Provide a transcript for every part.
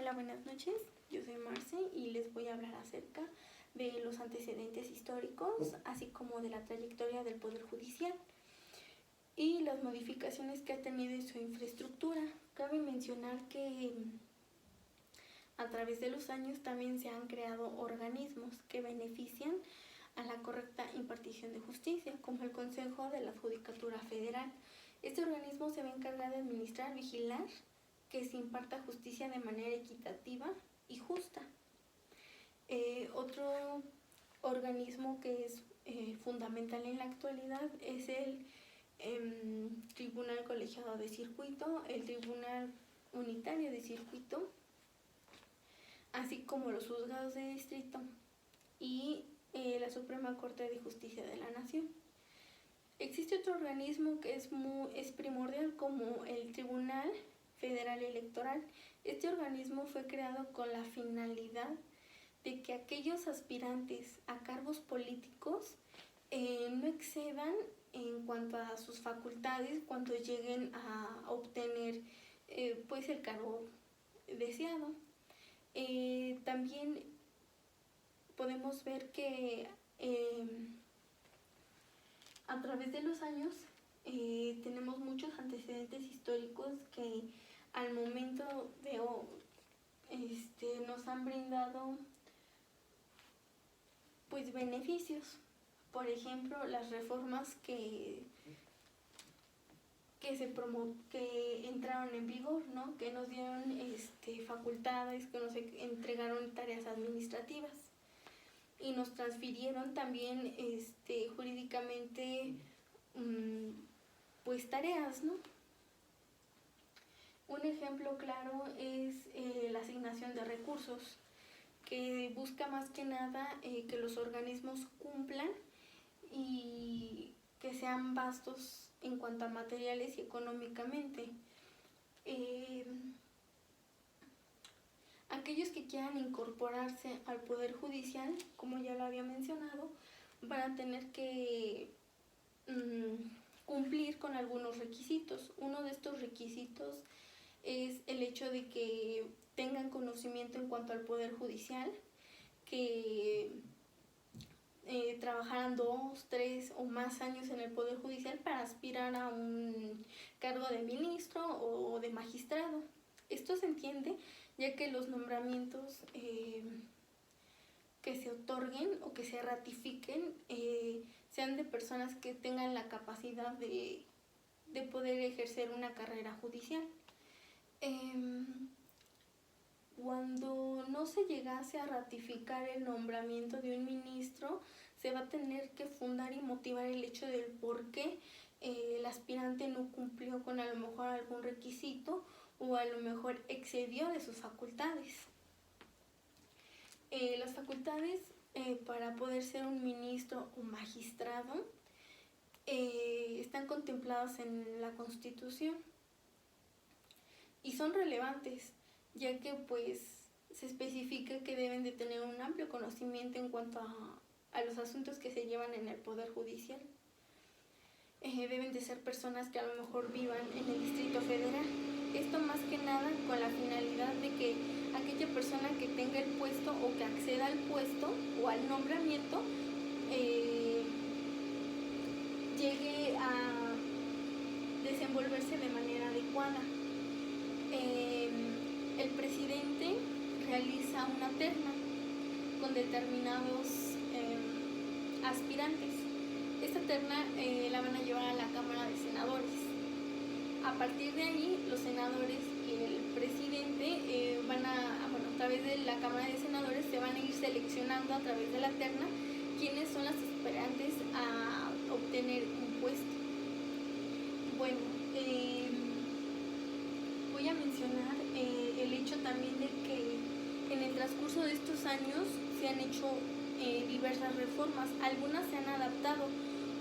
Hola, buenas noches. Yo soy Marce y les voy a hablar acerca de los antecedentes históricos, así como de la trayectoria del Poder Judicial y las modificaciones que ha tenido en su infraestructura. Cabe mencionar que a través de los años también se han creado organismos que benefician a la correcta impartición de justicia, como el Consejo de la Judicatura Federal. Este organismo se va a encargar de administrar, vigilar que se imparta justicia de manera equitativa y justa. Otro organismo que es fundamental en la actualidad es el Tribunal Colegiado de Circuito, el Tribunal Unitario de Circuito, así como los juzgados de distrito y la Suprema Corte de Justicia de la Nación. Existe otro organismo que es primordial, como el Tribunal Federal Electoral. Este organismo fue creado con la finalidad de que aquellos aspirantes a cargos políticos no excedan en cuanto a sus facultades cuando lleguen a obtener pues el cargo deseado. También podemos ver que a través de los años tenemos muchos antecedentes históricos que al momento de nos han brindado pues beneficios. Por ejemplo, las reformas que entraron en vigor, ¿no? Que nos dieron facultades, que nos entregaron tareas administrativas y nos transfirieron también jurídicamente pues tareas, ¿no? Un ejemplo claro es la asignación de recursos, que busca más que nada que los organismos cumplan y que sean vastos en cuanto a materiales y económicamente. Aquellos que quieran incorporarse al Poder Judicial, como ya lo había mencionado, van a tener que cumplir con algunos requisitos. Uno de estos requisitos es el hecho de que tengan conocimiento en cuanto al Poder Judicial, que trabajaran 2, 3 o más años en el Poder Judicial para aspirar a un cargo de ministro o de magistrado. Esto se entiende ya que los nombramientos que se otorguen o que se ratifiquen sean de personas que tengan la capacidad de poder ejercer una carrera judicial. Cuando no se llegase a ratificar el nombramiento de un ministro, se va a tener que fundar y motivar el hecho del por qué el aspirante no cumplió con a lo mejor algún requisito o a lo mejor excedió de sus facultades. Las facultades para poder ser un ministro o magistrado están contempladas en la Constitución y son relevantes, ya que pues se especifica que deben de tener un amplio conocimiento en cuanto a los asuntos que se llevan en el Poder Judicial. Deben de ser personas que a lo mejor vivan en el Distrito Federal. Esto más que nada con la finalidad de que aquella persona que tenga el puesto o que acceda al puesto o al nombramiento llegue a desenvolverse de manera adecuada. El presidente realiza una terna con determinados aspirantes. Esta terna la van a llevar a la Cámara de Senadores. A partir de ahí, los senadores y el presidente a través de la Cámara de Senadores se van a ir seleccionando a través de la terna quiénes son las aspirantes a obtener un puesto. Bueno, voy a mencionar el hecho también de que en el transcurso de estos años se han hecho diversas reformas. Algunas se han adaptado,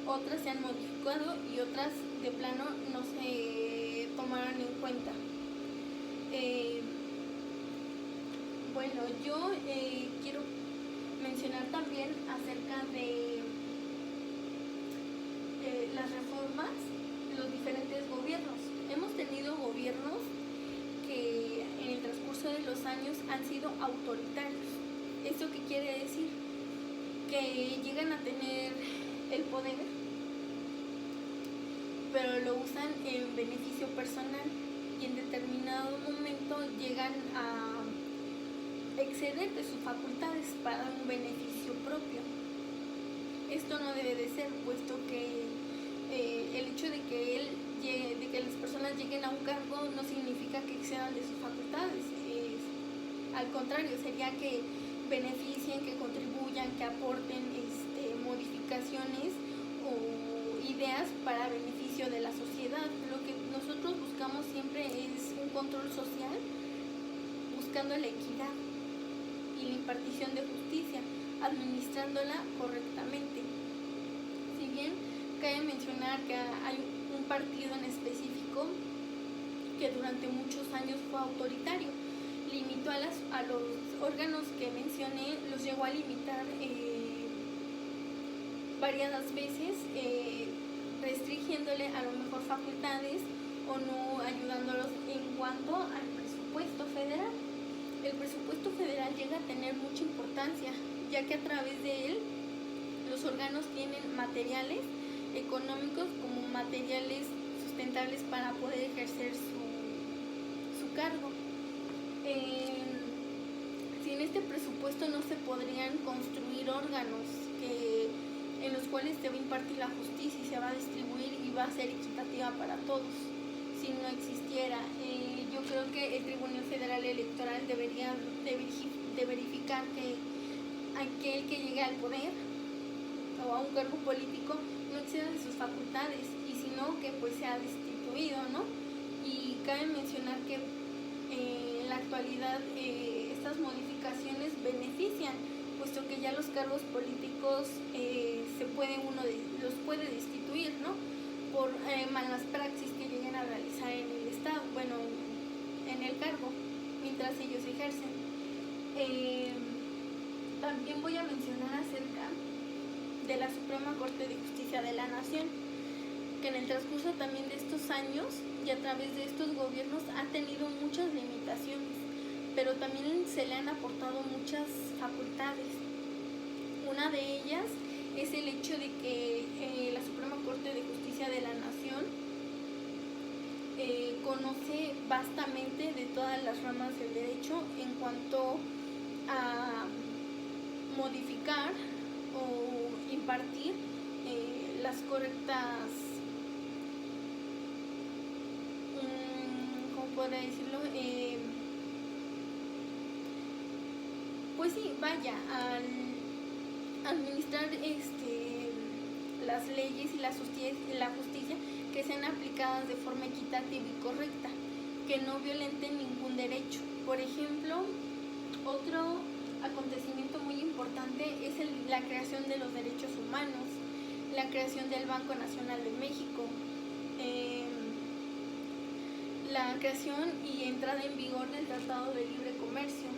otras se han modificado y otras de plano no se tomaron en cuenta. Bueno, yo quiero mencionar también acerca de las reformas, los diferentes gobiernos. Hemos tenido gobiernos que en el transcurso de los los años han sido autoritarios. ¿Esto qué quiere decir? Que llegan a tener el poder, pero lo usan en beneficio personal y en determinado momento llegan a exceder de sus facultades para un beneficio propio. Esto no debe de ser, puesto que el hecho de que las personas lleguen a un cargo no significa que excedan de sus facultades. Al contrario, sería que beneficien, que contribuyan, que aporten modificaciones o ideas para beneficio de la sociedad. Lo que nosotros buscamos siempre es un control social, buscando la equidad y la impartición de justicia, administrándola correctamente. Si bien cabe mencionar que hay un partido en específico que durante muchos años fue autoritario, limitó a los órganos que mencioné, los llegó a limitar variadas veces, restringiéndole a lo mejor facultades o no ayudándolos en cuanto al presupuesto federal. El presupuesto federal llega a tener mucha importancia, ya que a través de él los órganos tienen materiales económicos como materiales sustentables para poder ejercer su cargo. Sin este presupuesto no se podrían construir órganos en los cuales se va a impartir la justicia y se va a distribuir y va a ser equitativa para todos. Si no existiera, yo creo que el Tribunal Federal Electoral debería de verificar que aquel que llegue al poder o a un cargo político no exceda de sus facultades, y si no, que pues sea destituido, ¿no? Y cabe mencionar que en la actualidad estas modificaciones benefician, puesto que ya los cargos políticos los puede destituir, ¿no? Por malas praxis que lleguen a realizar en el Estado, bueno, en el cargo, mientras ellos ejercen. También voy a mencionar acerca de la Suprema Corte de Justicia de la Nación, que en el transcurso también de estos años y a través de estos gobiernos ha tenido muchas limitaciones, pero también se le han aportado muchas facultades. Una de ellas es el hecho de que la Suprema Corte de Justicia de la Nación conoce vastamente de todas las ramas del derecho en cuanto a modificar o impartir las correctas, ¿cómo podría decirlo? Pues sí, vaya, al administrar las leyes y la justicia que sean aplicadas de forma equitativa y correcta, que no violenten ningún derecho. Por ejemplo, otro acontecimiento muy importante es la creación de los derechos humanos, la creación del Banco Nacional de México, la creación y entrada en vigor del Tratado de Libre Comercio,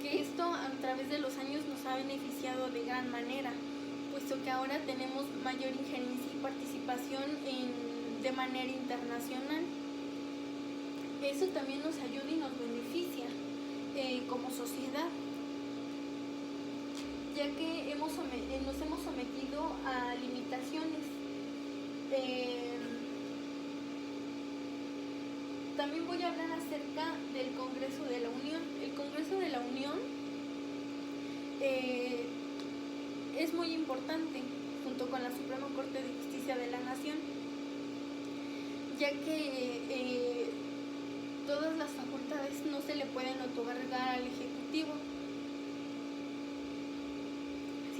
que esto a través de los años nos ha beneficiado de gran manera, puesto que ahora tenemos mayor injerencia y participación de manera internacional. Eso también nos ayuda y nos beneficia como sociedad, ya que nos hemos sometido a limitaciones. También voy a hablar acerca del Congreso de la Unión. El Congreso de la Unión es muy importante junto con la Suprema Corte de Justicia de la Nación, ya que todas las facultades no se le pueden otorgar al Ejecutivo,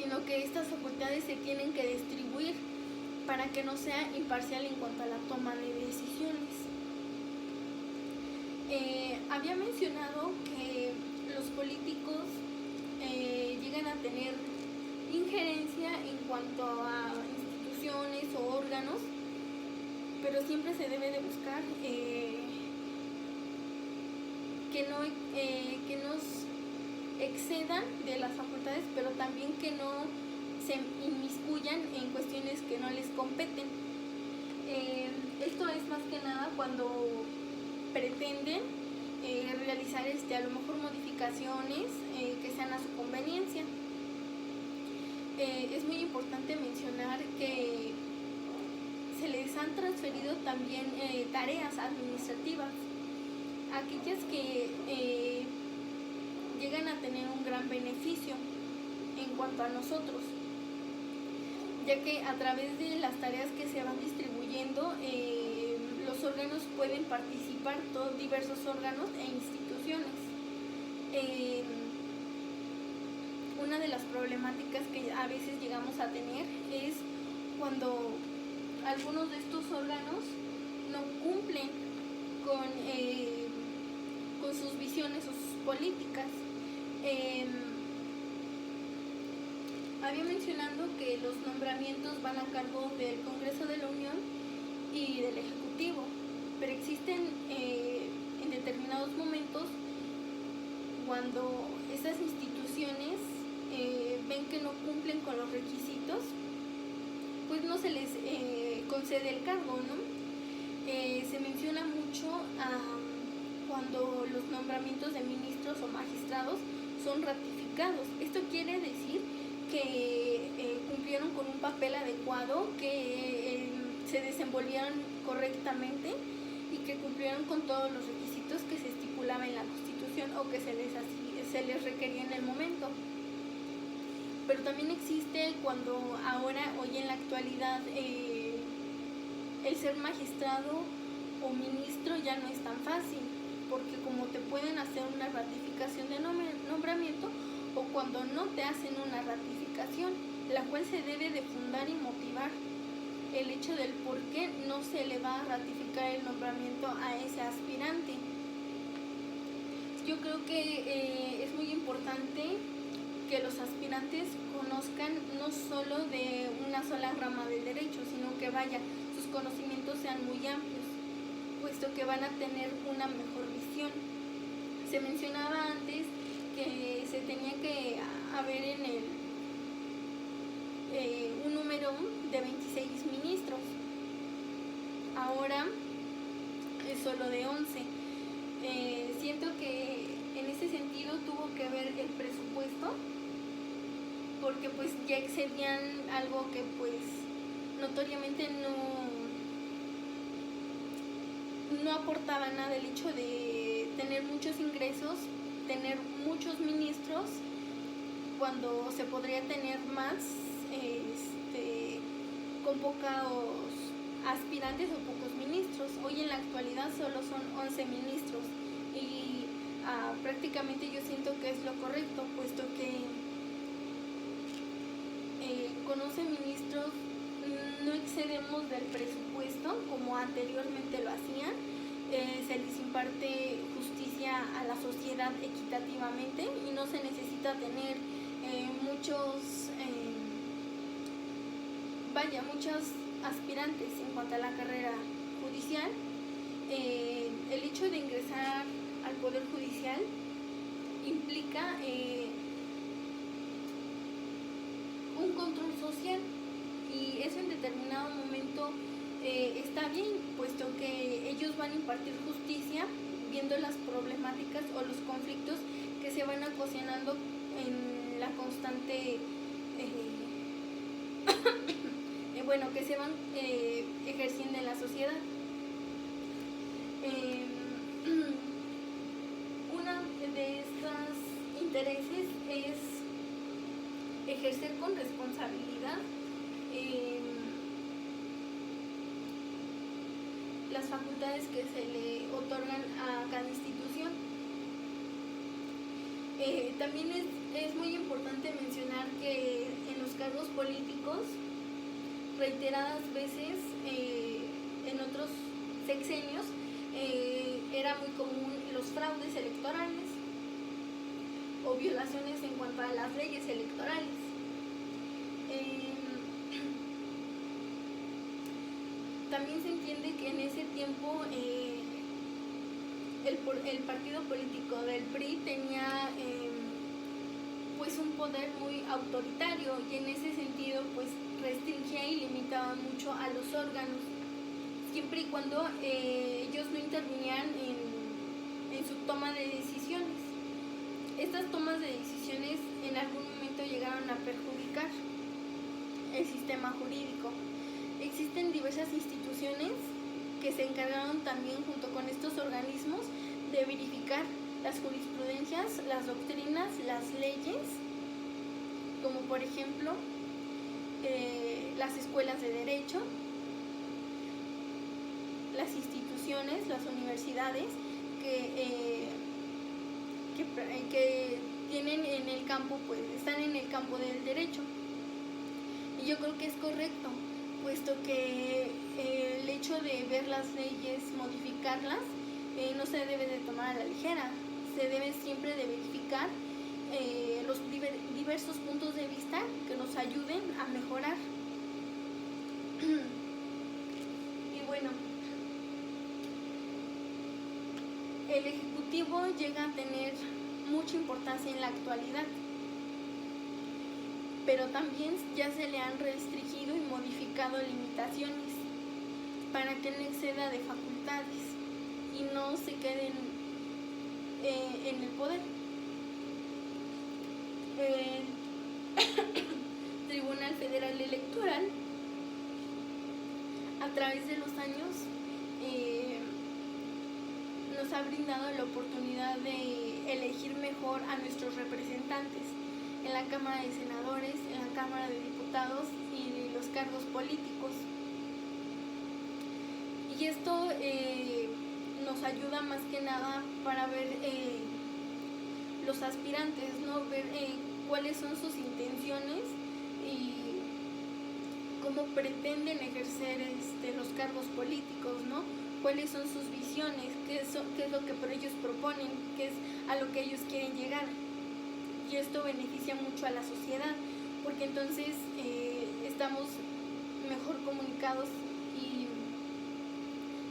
sino que estas facultades se tienen que distribuir para que no sea imparcial en cuanto a la toma de decisiones. Había mencionado que los políticos llegan a tener injerencia en cuanto a instituciones o órganos, pero siempre se debe de buscar que no excedan de las facultades, pero también que no se inmiscuyan en cuestiones que no les competen. Esto es más que nada cuando pretenden realizar realizar a lo mejor modificaciones que sean a su conveniencia. Es muy importante mencionar que se les han transferido también tareas administrativas, aquellas que llegan a tener un gran beneficio en cuanto a nosotros, ya que a través de las tareas que se van distribuyendo, los órganos pueden participar, todos diversos órganos e instituciones. Una de las problemáticas que a veces llegamos a tener es cuando algunos de estos órganos no cumplen con sus visiones o sus políticas. Había mencionado que los nombramientos van a cargo del Congreso de la Unión y del Ejecutivo, pero existen en determinados momentos cuando estas instituciones ven que no cumplen con los requisitos, pues no se les concede el cargo, ¿no? Se menciona mucho cuando los nombramientos de ministros o magistrados son ratificados. Esto quiere decir que cumplieron con un papel adecuado, que se desenvolvieron correctamente y que cumplieron con todos los requisitos que se estipulaba en la Constitución o que se les requería en el momento. Pero también existe cuando hoy en la actualidad, el ser magistrado o ministro ya no es tan fácil, porque como te pueden hacer una ratificación de nombramiento o cuando no te hacen una ratificación, la cual se debe de fundar y motivar el hecho del por qué no se le va a ratificar el nombramiento a ese aspirante. Yo creo que es muy importante que los aspirantes conozcan no solo de una sola rama del derecho, sino que sus conocimientos sean muy amplios, puesto que van a tener una mejor visión. Se mencionaba antes que se tenía que haber un número de 26 ministros, ahora es solo de 11. Siento que en ese sentido tuvo que ver el presupuesto, porque pues ya excedían algo que pues notoriamente no aportaba nada el hecho de tener muchos ingresos, tener muchos ministros, cuando se podría tener más con pocos aspirantes o pocos ministros. Hoy en la actualidad solo son 11 ministros y prácticamente yo siento que es lo correcto, puesto que con 11 ministros no excedemos del presupuesto como anteriormente lo hacían. Se les imparte justicia a la sociedad equitativamente y no se necesita tener muchos aspirantes en cuanto a la carrera judicial. El hecho de ingresar al Poder Judicial implica un control social, y eso en determinado momento está bien, puesto que ellos van a impartir justicia viendo las problemáticas o los conflictos que se van ocasionando en la constante que se van ejerciendo en la sociedad. Una de estos intereses es ejercer con responsabilidad las facultades que se le otorgan a cada institución. También es muy importante mencionar que en los cargos políticos, reiteradas veces en otros sexenios, era muy común los fraudes electorales o violaciones en cuanto a las leyes electorales. También se entiende que en ese tiempo el partido político del PRI tenía pues un poder muy autoritario, y en ese sentido pues restringía y limitaba mucho a los órganos, siempre y cuando ellos no intervinieran en su toma de decisiones. estas tomas de decisiones en algún momento llegaron a perjudicar el sistema jurídico. Existen diversas instituciones que se encargaron también, junto con estos organismos, de verificar las jurisprudencias, las doctrinas, las leyes, como por ejemplo las escuelas de derecho, las instituciones, las universidades que tienen en el campo, pues están en el campo del derecho. Y yo creo que es correcto, puesto que el hecho de ver las leyes, modificarlas, no se debe de tomar a la ligera. Se debe siempre de verificar los diversos puntos de vista que nos ayuden a mejorar. Y bueno, el Ejecutivo llega a tener mucha importancia en la actualidad, pero también ya se le han restringido y modificado limitaciones para que no exceda de facultades y no se queden en el poder. El Tribunal Federal Electoral, a través de los años, nos ha brindado la oportunidad de elegir mejor a nuestros representantes en la Cámara de Senadores, en la Cámara de Diputados y los cargos políticos. Y esto nos ayuda más que nada para ver los aspirantes, ¿no? Ver cuáles son sus intenciones y cómo pretenden ejercer los cargos políticos, ¿no? Cuáles son sus visiones, qué es lo que por ellos proponen, qué es a lo que ellos quieren llegar. Y esto beneficia mucho a la sociedad, porque entonces estamos mejor comunicados y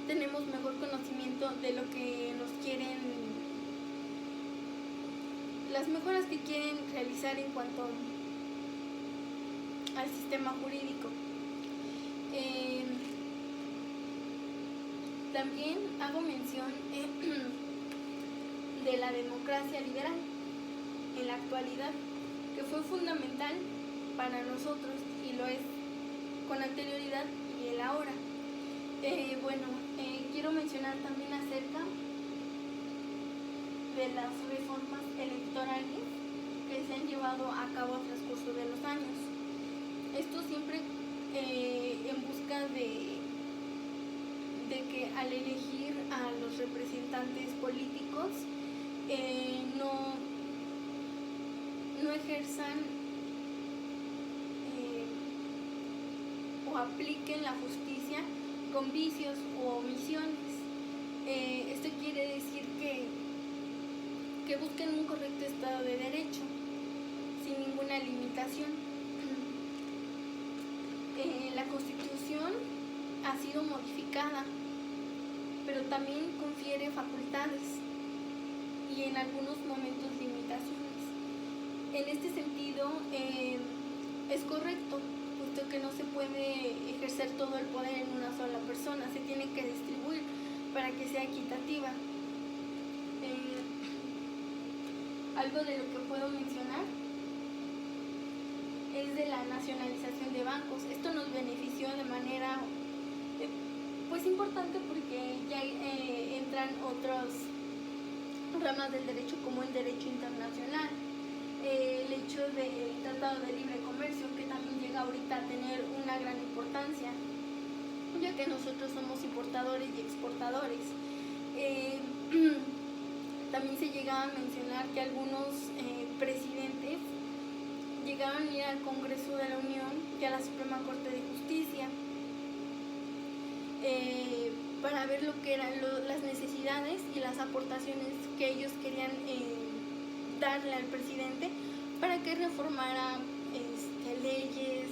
tenemos mejor conocimiento de lo que nos quieren, las mejoras que quieren realizar en cuanto al sistema jurídico. También hago mención de la democracia liberal en la actualidad, que fue fundamental para nosotros y lo es con anterioridad y el ahora. Quiero mencionar también acerca de las reformas electorales que se han llevado a cabo a transcurso de los años. Esto siempre en busca de que al elegir a los representantes políticos no ejerzan o apliquen la justicia con vicios o omisiones. Esto quiere decir que busquen un correcto estado de derecho sin ninguna limitación. La Constitución ha sido modificada, pero también confiere facultades y en algunos momentos limitaciones. En este sentido es correcto, puesto que no se puede ejercer todo el poder en una sola persona, se tiene que distribuir para que sea equitativa. Algo de lo que puedo mencionar es de la nacionalización de bancos. Esto nos benefició de manera pues importante, porque ya entran otras ramas del derecho, como el derecho internacional, el hecho del Tratado de Libre Comercio, que también llega ahorita a tener una gran importancia, ya que nosotros somos importadores y exportadores. También se llega a mencionar que algunos presidentes llegaron a ir al Congreso de la Unión y a la Suprema Corte de Justicia para ver lo que eran las necesidades y las aportaciones que ellos querían darle al presidente para que reformara leyes,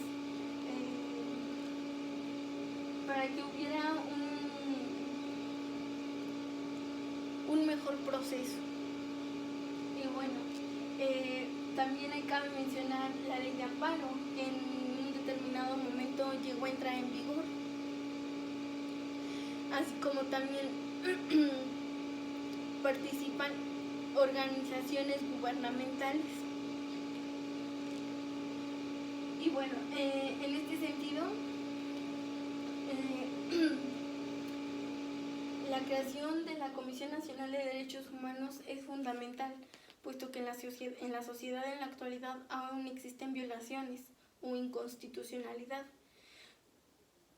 para que hubiera un mejor proceso. Y bueno, también hay que mencionar la ley de amparo, que en un determinado momento llegó a entrar en vigor, así como también participan organizaciones gubernamentales. Y bueno, en este sentido, la creación de la Comisión Nacional de Derechos Humanos es fundamental, puesto que en la sociedad en la actualidad aún existen violaciones o inconstitucionalidad.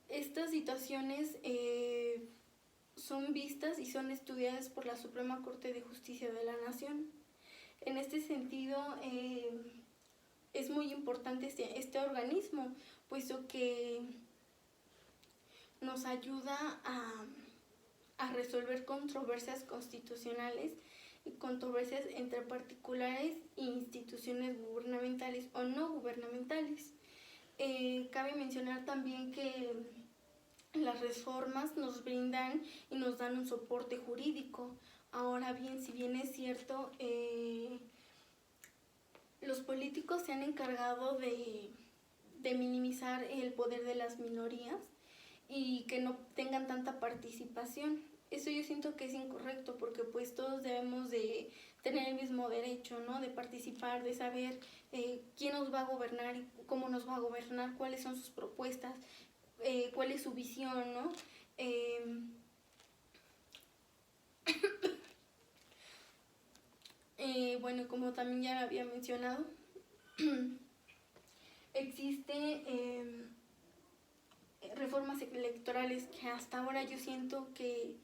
Estas situaciones son vistas y son estudiadas por la Suprema Corte de Justicia de la Nación. En este sentido, es muy importante este organismo, puesto que nos ayuda a resolver controversias constitucionales y controversias entre particulares e instituciones gubernamentales o no gubernamentales. Cabe mencionar también que las reformas nos brindan y nos dan un soporte jurídico. Ahora bien, si bien es cierto, los políticos se han encargado de minimizar el poder de las minorías y que no tengan tanta participación. Eso yo siento que es incorrecto, porque pues todos debemos de tener el mismo derecho, ¿no? De participar, de saber quién nos va a gobernar y cómo nos va a gobernar, cuáles son sus propuestas, cuál es su visión, ¿no? Bueno, como también ya había mencionado, existe reformas electorales que hasta ahora yo siento que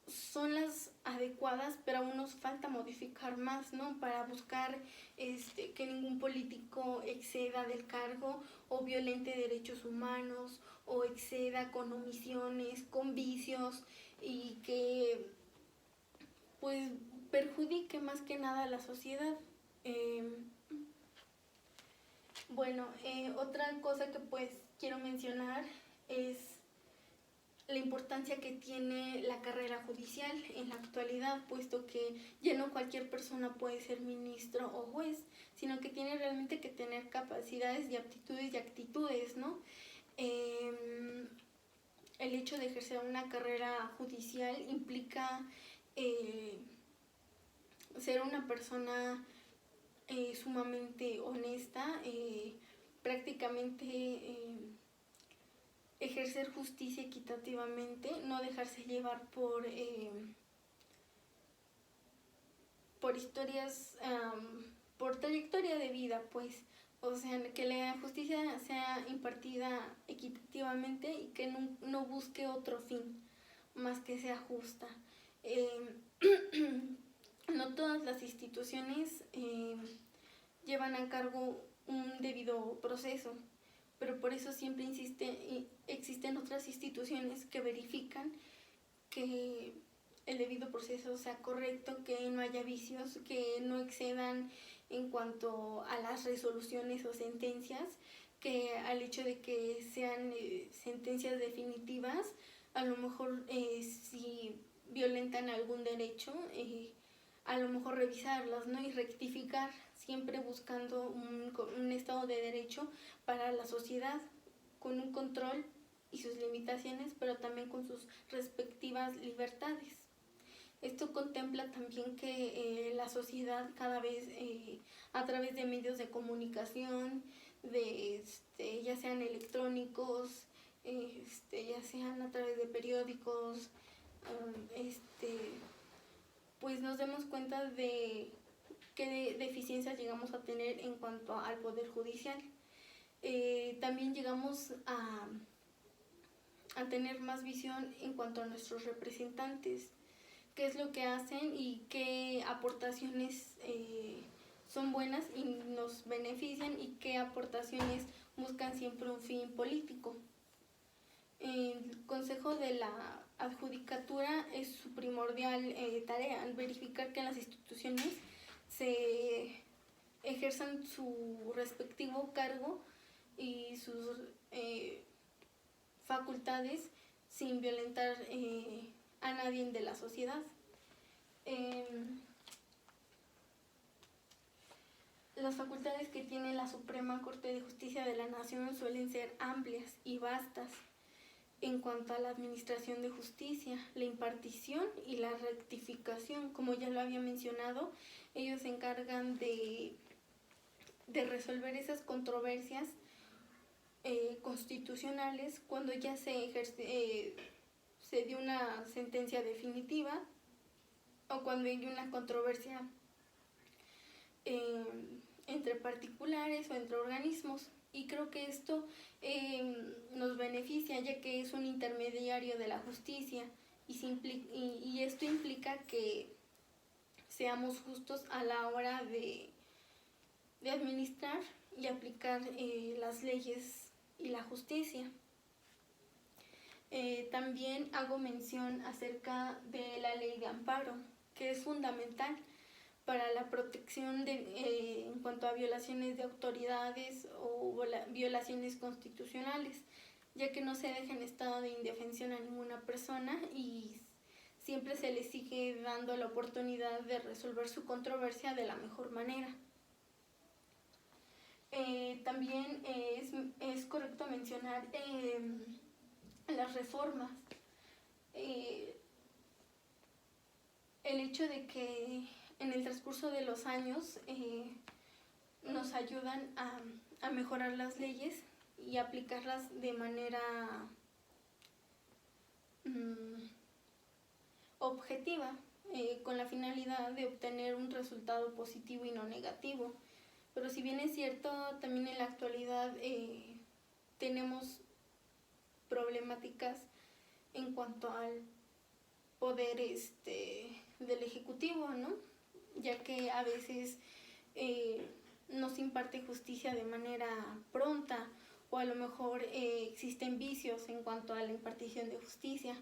son las adecuadas, pero aún nos falta modificar más, ¿no? Para buscar que ningún político exceda del cargo o violente derechos humanos o exceda con omisiones, con vicios y que pues perjudique más que nada a la sociedad. Bueno, otra cosa que pues quiero mencionar es la importancia que tiene la carrera judicial en la actualidad, puesto que ya no cualquier persona puede ser ministro o juez, sino que tiene realmente que tener capacidades y aptitudes y actitudes, ¿no? El hecho de ejercer una carrera judicial implica ser una persona sumamente honesta, prácticamente ejercer justicia equitativamente, no dejarse llevar por historias, por trayectoria de vida, pues. O sea, que la justicia sea impartida equitativamente y que no busque otro fin más que sea justa. No todas las instituciones llevan a cargo un debido proceso, pero por eso siempre existen otras instituciones que verifican que el debido proceso sea correcto, que no haya vicios, que no excedan en cuanto a las resoluciones o sentencias, que al hecho de que sean sentencias definitivas, a lo mejor si violentan algún derecho, a lo mejor revisarlas, ¿no? Y rectificar, siempre buscando un estado de derecho para la sociedad, con un control y sus limitaciones, pero también con sus respectivas libertades. Esto contempla también que la sociedad cada vez, a través de medios de comunicación, ya sean electrónicos, ya sean a través de periódicos, pues nos demos cuenta de qué deficiencias llegamos a tener en cuanto al Poder Judicial. También llegamos a tener más visión en cuanto a nuestros representantes, qué es lo que hacen y qué aportaciones son buenas y nos benefician y qué aportaciones buscan siempre un fin político. El Consejo de la Adjudicatura es su primordial tarea, verificar que las instituciones se ejerzan su respectivo cargo y sus facultades sin violentar a nadie de la sociedad. Las facultades que tiene la Suprema Corte de Justicia de la Nación suelen ser amplias y vastas. en cuanto a la administración de justicia, la impartición y la rectificación. Como ya lo había mencionado, ellos se encargan de resolver esas controversias constitucionales cuando ya se dio una sentencia definitiva o cuando hay una controversia entre particulares o entre organismos. Y creo que esto nos beneficia, ya que es un intermediario de la justicia y esto implica que seamos justos a la hora de administrar y aplicar las leyes y la justicia. También hago mención acerca de la ley de amparo, que es fundamental para la protección en cuanto a violaciones de autoridades o violaciones constitucionales, ya que no se deja en estado de indefensión a ninguna persona y siempre se le sigue dando la oportunidad de resolver su controversia de la mejor manera. También es correcto mencionar las reformas. El hecho de que en el transcurso de los años nos ayudan a mejorar las leyes y aplicarlas de manera objetiva, con la finalidad de obtener un resultado positivo y no negativo. Pero si bien es cierto, también en la actualidad tenemos problemáticas en cuanto al poder del Ejecutivo, ¿no? Ya que a veces no se imparte justicia de manera pronta o a lo mejor existen vicios en cuanto a la impartición de justicia.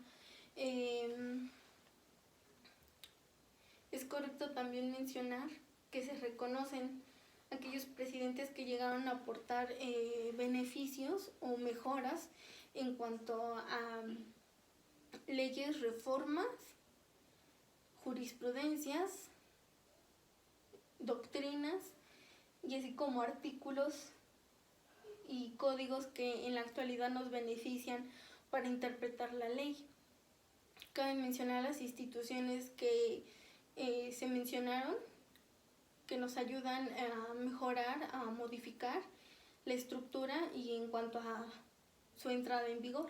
Es correcto también mencionar que se reconocen aquellos presidentes que llegaron a aportar beneficios o mejoras en cuanto a leyes, reformas, jurisprudencias, doctrinas y así como artículos y códigos que en la actualidad nos benefician para interpretar la ley. Cabe mencionar las instituciones que se mencionaron, que nos ayudan a mejorar, a modificar la estructura y en cuanto a su entrada en vigor.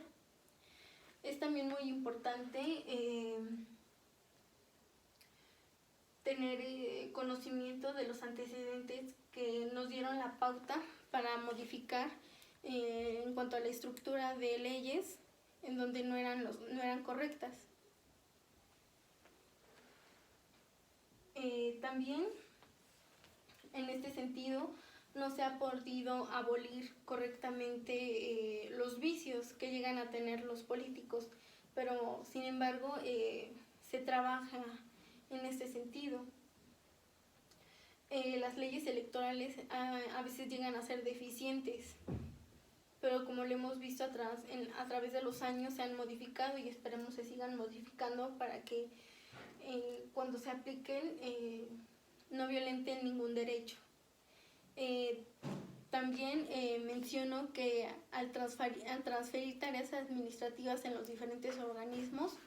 Es también muy importante tener conocimiento de los antecedentes que nos dieron la pauta para modificar en cuanto a la estructura de leyes en donde no eran correctas. También en este sentido no se ha podido abolir correctamente los vicios que llegan a tener los políticos, pero sin embargo se trabaja en este sentido. Las leyes electorales a veces llegan a ser deficientes, pero como lo hemos visto a través de los años se han modificado y esperemos se sigan modificando para que cuando se apliquen no violenten ningún derecho. También menciono que al transferir tareas administrativas en los diferentes organismos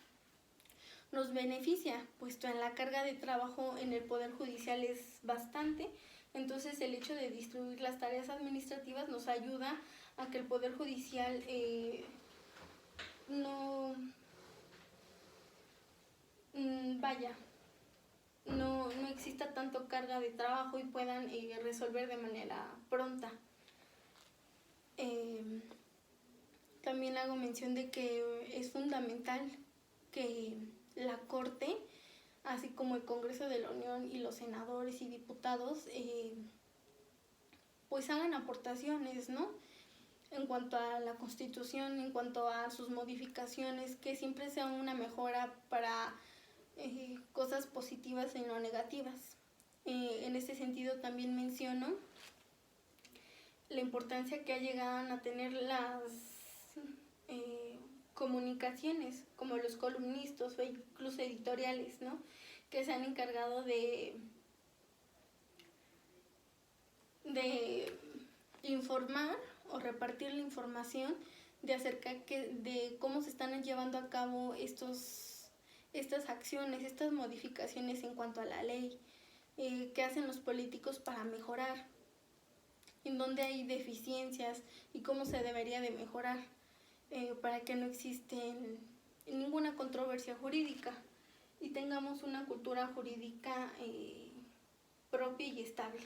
nos beneficia, puesto en la carga de trabajo en el Poder Judicial es bastante. Entonces el hecho de distribuir las tareas administrativas nos ayuda a que el Poder Judicial no exista tanto carga de trabajo y puedan resolver de manera pronta. También hago mención de que es fundamental que la Corte, así como el Congreso de la Unión y los senadores y diputados, pues hagan aportaciones, ¿no? En cuanto a la Constitución, en cuanto a sus modificaciones, que siempre sea una mejora para cosas positivas y no negativas. En este sentido también menciono la importancia que ha llegado a tener las comunicaciones, como los columnistas o incluso editoriales, ¿no? Que se han encargado de informar o repartir la información de cómo se están llevando a cabo estas acciones, estas modificaciones en cuanto a la ley, qué hacen los políticos para mejorar, en dónde hay deficiencias y cómo se debería de mejorar, para que no existen ninguna controversia jurídica y tengamos una cultura jurídica propia y estable.